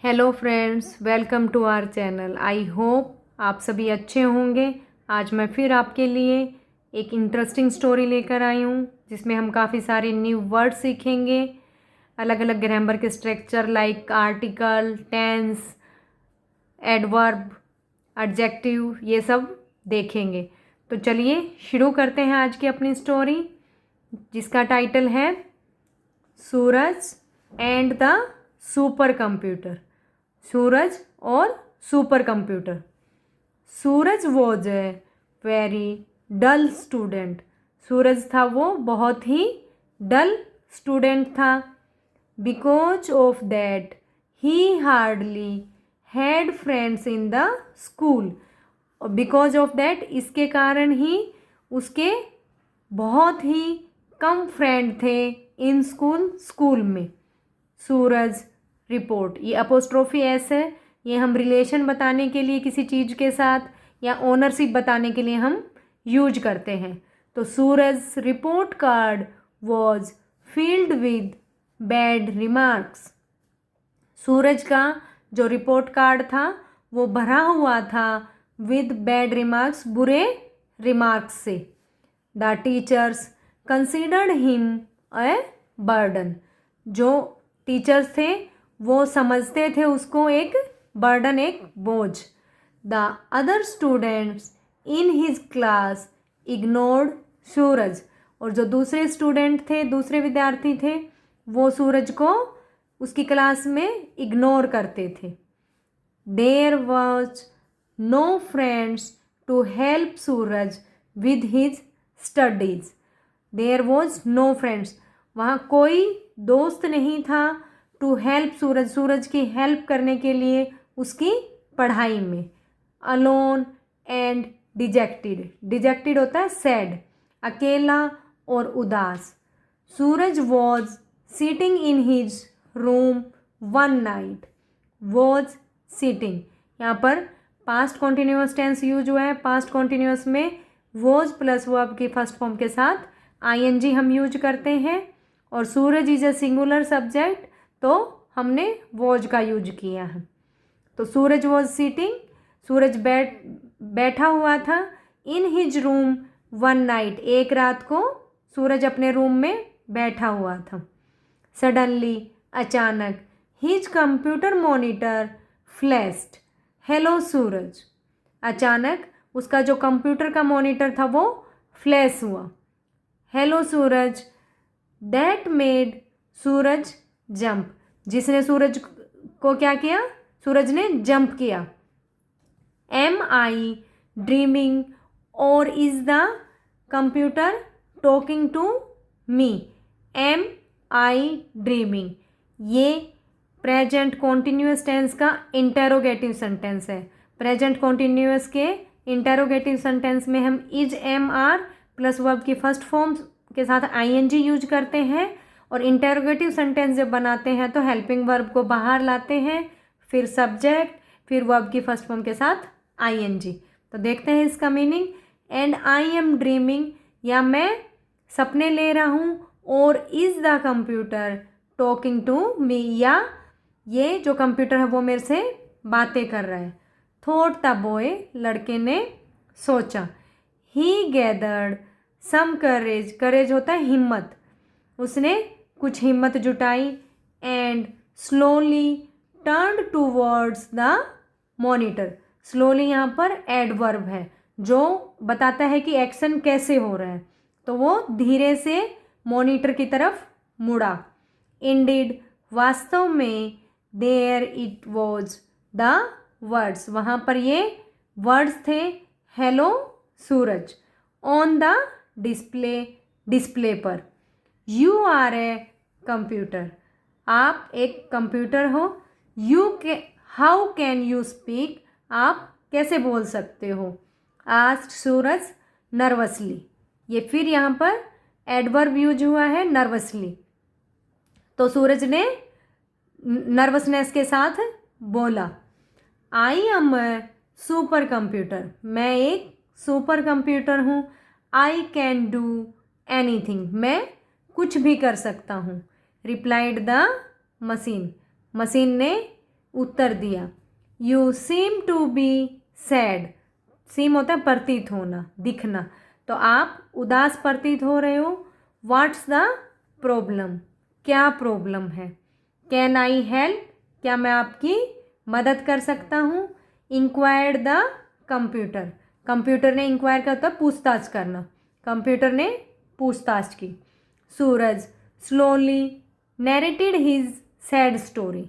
Hello friends, welcome to our channel. I hope आप सभी अच्छे होंगे। आज मैं फिर आपके लिए एक इंटरेस्टिंग स्टोरी लेकर आई हूँ जिसमें हम काफ़ी सारे न्यू वर्ड सीखेंगे, अलग अलग ग्रामर के structure like article, tense, adverb, adjective, ये सब देखेंगे। तो चलिए शुरू करते हैं आज की अपनी स्टोरी, जिसका टाइटल है Suraj and the super computer. Suraj और super computer. Suraj was a very dull student. Suraj था वो बहुत ही डल स्टूडेंट था। Because of that he hardly had friends in the school. Because of that, इसके कारण ही उसके बहुत ही कम फ्रेंड थे इन स्कूल में। सूरज रिपोर्ट, ये अपोस्ट्रोफी एस है, ये हम रिलेशन बताने के लिए किसी चीज़ के साथ या ओनरशिप बताने के लिए हम यूज करते हैं। तो Suraj report card was filled with bad remarks. Suraj का जो रिपोर्ट कार्ड था वो भरा हुआ था विद बैड रिमार्क्स, बुरे रिमार्क्स से। The teachers considered him a burden. जो टीचर्स थे वो समझते थे उसको एक बर्डन, एक बोझ। The other students in his class ignored Suraj. और जो दूसरे स्टूडेंट थे, दूसरे विद्यार्थी थे, वो सूरज को उसकी क्लास में इग्नोर करते थे। There was no friends to help Suraj with his studies. There was no friends, वहाँ कोई दोस्त नहीं था। टू हेल्प सूरज, सूरज की हेल्प करने के लिए उसकी पढ़ाई में। अलोन एंड डिजेक्टेड, डिजेक्टेड होता है सैड, अकेला और उदास। Suraj was sitting in his room one night. Was sitting, यहाँ पर पास्ट कॉन्टिन्यूअस टेंस यूज हुआ है। पास्ट कॉन्टिन्यूअस में वॉज प्लस वर्ब की फर्स्ट फॉर्म के साथ आईएनजी हम यूज करते हैं। और Suraj is a singular subject, तो हमने वॉज का यूज किया है। तो सूरज वॉज सिटिंग, सूरज बैठा हुआ था। इन हिज रूम वन नाइट, एक रात को सूरज अपने रूम में बैठा हुआ था। सडनली, अचानक, his computer monitor flashed. Hello Suraj, अचानक उसका जो कंप्यूटर का मॉनिटर था वो फ्लैश हुआ। Hello Suraj, that made Suraj jump, जिसने सूरज को क्या किया, सूरज ने जंप किया। Am I dreaming or is the computer talking to me. Am I dreaming, ये प्रेजेंट कॉन्टिन्यूअस टेंस का इंटेरोगेटिव सेंटेंस है। प्रेजेंट कॉन्टिन्यूअस के इंटेरोगेटिव सेंटेंस में हम is am are plus verb की फर्स्ट फॉर्म के साथ आईएनजी यूज करते हैं। और इंटेरोगेटिव सेंटेंस जब बनाते हैं तो हेल्पिंग वर्ब को बाहर लाते हैं, फिर सब्जेक्ट, फिर वर्ब की फर्स्ट फॉर्म के साथ आईएनजी। तो देखते हैं इसका meaning. And I am dreaming, या मैं सपने ले रहा हूँ। Or is the computer talking to me, या ये जो कंप्यूटर है वो मेरे से बातें कर रहा है। थॉट द बॉय, लड़के ने सोचा। ही गैदर्ड सम करेज, करेज होता है हिम्मत, उसने कुछ हिम्मत जुटाई। And slowly turn towards the monitor. Slowly यहाँ पर एडवर्ब है जो बताता है कि एक्शन कैसे हो रहा है। तो वो धीरे से मॉनिटर की तरफ मुड़ा। इंडीड, वास्तव में। There it was the words, वहाँ पर ये वर्ड्स थे। Hello Suraj, on the display, display पर। यू आर ए कंप्यूटर, आप एक कंप्यूटर हो। यू के हाउ कैन यू स्पीक, आप कैसे बोल सकते हो। आस्क्ड सूरज नर्वसली, ये फिर यहाँ पर एडवर्ब यूज हुआ है नर्वसली। तो सूरज ने नर्वसनेस के साथ बोला, I am a super computer, मैं एक सुपर कंप्यूटर हूँ। आई कैन डू एनीथिंग, मैं कुछ भी कर सकता हूँ। रिप्लाइड द मशीन, मशीन ने उत्तर दिया। You seem to be sad. Seem होता है प्रतीत होना, दिखना। तो आप उदास प्रतीत हो रहे हो। व्हाट्स द प्रॉब्लम, क्या प्रॉब्लम है। कैन आई हेल्प, क्या मैं आपकी मदद कर सकता हूँ। इंक्वायर्ड द कंप्यूटर, कंप्यूटर ने इंक्वायर का तो पूछताछ करना, कंप्यूटर ने पूछताछ की। Suraj slowly narrated his sad story.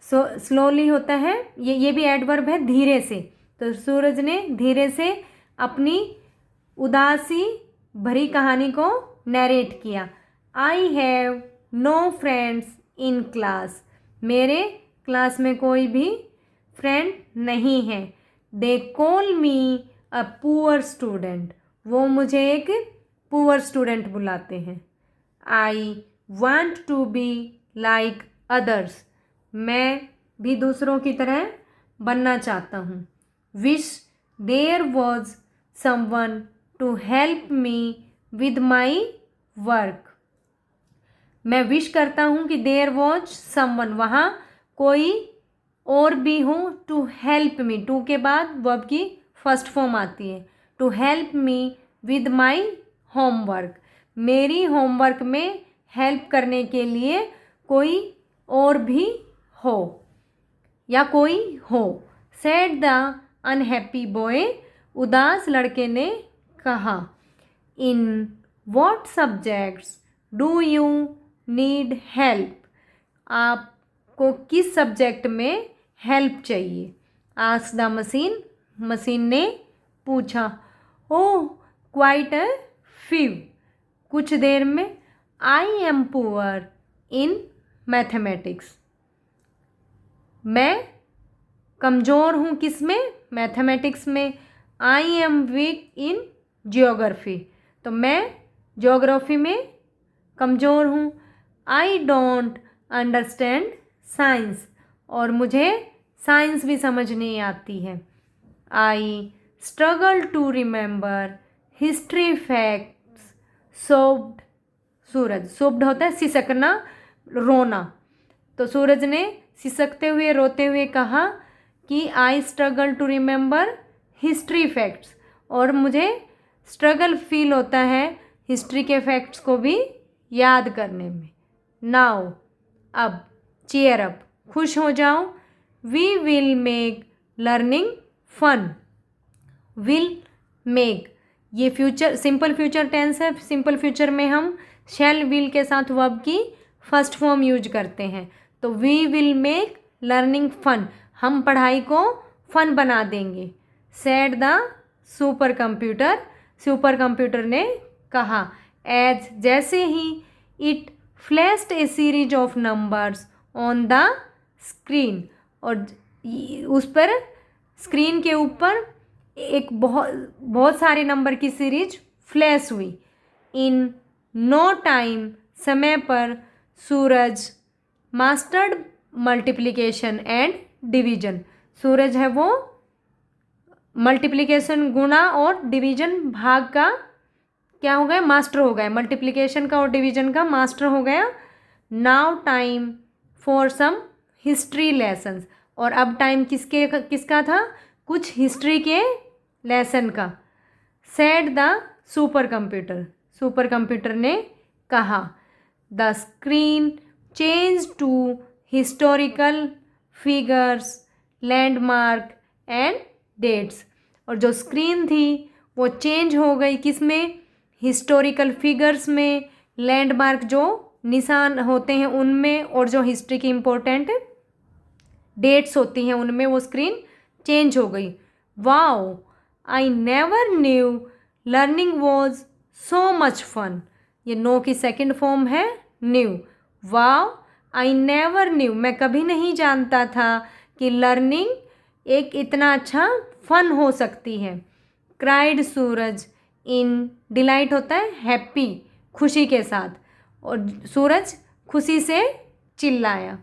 Slowly होता है, ये भी एडवर्ब है, धीरे से। तो सूरज ने धीरे से अपनी उदासी भरी कहानी को नैरेट किया। I have no friends in class, मेरे क्लास में कोई भी फ्रेंड नहीं है। They call me a poor student, वो मुझे एक पुअर स्टूडेंट बुलाते हैं। I want to be like others, मैं भी दूसरों की तरह बनना चाहता हूँ। Wish there was someone to help me with my work, मैं विश करता हूँ कि देयर वॉज समवन, वहाँ कोई और भी हो। टू हेल्प मी, टू के बाद वर्ब की फर्स्ट फॉर्म आती है। To help me with my homework, मेरी होमवर्क में हेल्प करने के लिए कोई और भी हो या कोई हो। सेड द अनहैप्पी बॉय, उदास लड़के ने कहा। In what subjects do you need help, आपको किस सब्जेक्ट में हेल्प चाहिए। आस्क द मशीन, मशीन ने पूछा। ओह क्वाइट अ फ्यू, कुछ देर में। I am poor in mathematics, मैं कमज़ोर हूँ किस में, मैथमेटिक्स में। I am weak in geography, तो मैं जियोग्राफी में कमज़ोर हूँ। आई डोंट अंडरस्टैंड साइंस, और मुझे साइंस भी समझ नहीं आती है। I struggle to remember history facts sobbed, Suraj, sobbed होता है सिसकना, रोना। तो सूरज ने सिसकते हुए रोते हुए कहा कि I struggle to remember history facts, और मुझे स्ट्रगल फील होता है हिस्ट्री के फैक्ट्स को भी याद करने में। नाउ, अब, चीयर अप, खुश हो जाओ। We will make learning fun, will make, ये फ्यूचर, सिंपल फ्यूचर टेंस है। सिंपल फ्यूचर में हम शैल विल के साथ वर्ब की फर्स्ट फॉर्म यूज करते हैं। तो we will make learning fun, हम पढ़ाई को फन बना देंगे। Said the super computer, super computer ने कहा। एज, जैसे ही, it flashed a series of numbers on the screen, और उस पर स्क्रीन के ऊपर एक बहुत सारे नंबर की सीरीज फ्लैश हुई। इन नो टाइम, समय पर, सूरज मास्टर्ड मल्टीप्लिकेशन एंड डिवीजन, सूरज है वो मल्टीप्लिकेशन गुणा और डिवीजन भाग का क्या हो गया, मास्टर हो गया। मल्टीप्लिकेशन का और डिवीजन का मास्टर हो गया। Now time for some history lessons, और अब टाइम किसका था, कुछ हिस्ट्री के लेसन का। Said the super computer, super computer ने कहा। The screen change to historical figures, landmark and dates, और जो स्क्रीन थी वो चेंज हो गई किस में, हिस्टोरिकल फिगर्स में, लैंडमार्क जो निशान होते हैं उनमें, और जो हिस्ट्री की इम्पोर्टेंट डेट्स होती हैं उनमें वो स्क्रीन चेंज हो गई। Wow, I never knew learning was so much fun, ये नो की सेकेंड फॉर्म है knew. Wow, I never knew, मैं कभी नहीं जानता था कि लर्निंग एक इतना अच्छा फन हो सकती है। क्राइड सूरज इन डिलाइट होता है हैप्पी, खुशी के साथ, और सूरज खुशी से चिल्लाया।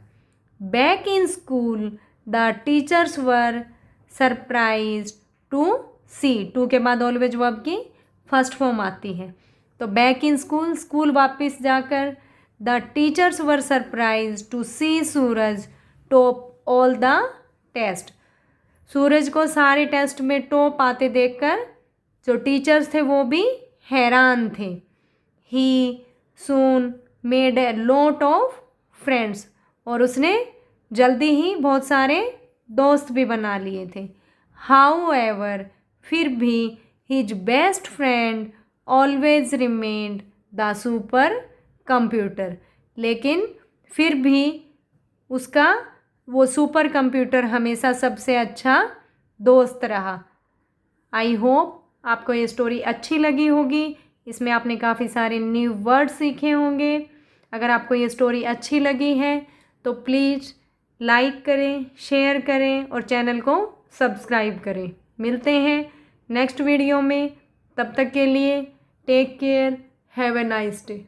Back in school the teachers were surprised to see, to के बाद ऑलवेज वर्ब की फर्स्ट फॉर्म आती है। तो बैक इन स्कूल, स्कूल वापस जाकर, the teachers were surprised to see Suraj top all the test. Suraj को सारे टेस्ट में टॉप आते देखकर जो टीचर्स थे वो भी हैरान थे। He soon made a lot of friends, और उसने जल्दी ही बहुत सारे दोस्त भी बना लिए थे। हाउ एवर, फिर भी his best friend always remained the super computer, लेकिन फिर भी उसका वो सुपर कंप्यूटर हमेशा सबसे अच्छा दोस्त रहा। आई होप आपको ये स्टोरी अच्छी लगी होगी। इसमें आपने काफ़ी सारे न्यू वर्ड सीखे होंगे। अगर आपको ये स्टोरी अच्छी लगी है तो प्लीज़ लाइक करें, शेयर करें और चैनल को सब्सक्राइब करें। मिलते हैं नेक्स्ट वीडियो में, तब तक के लिए take care, have a nice day.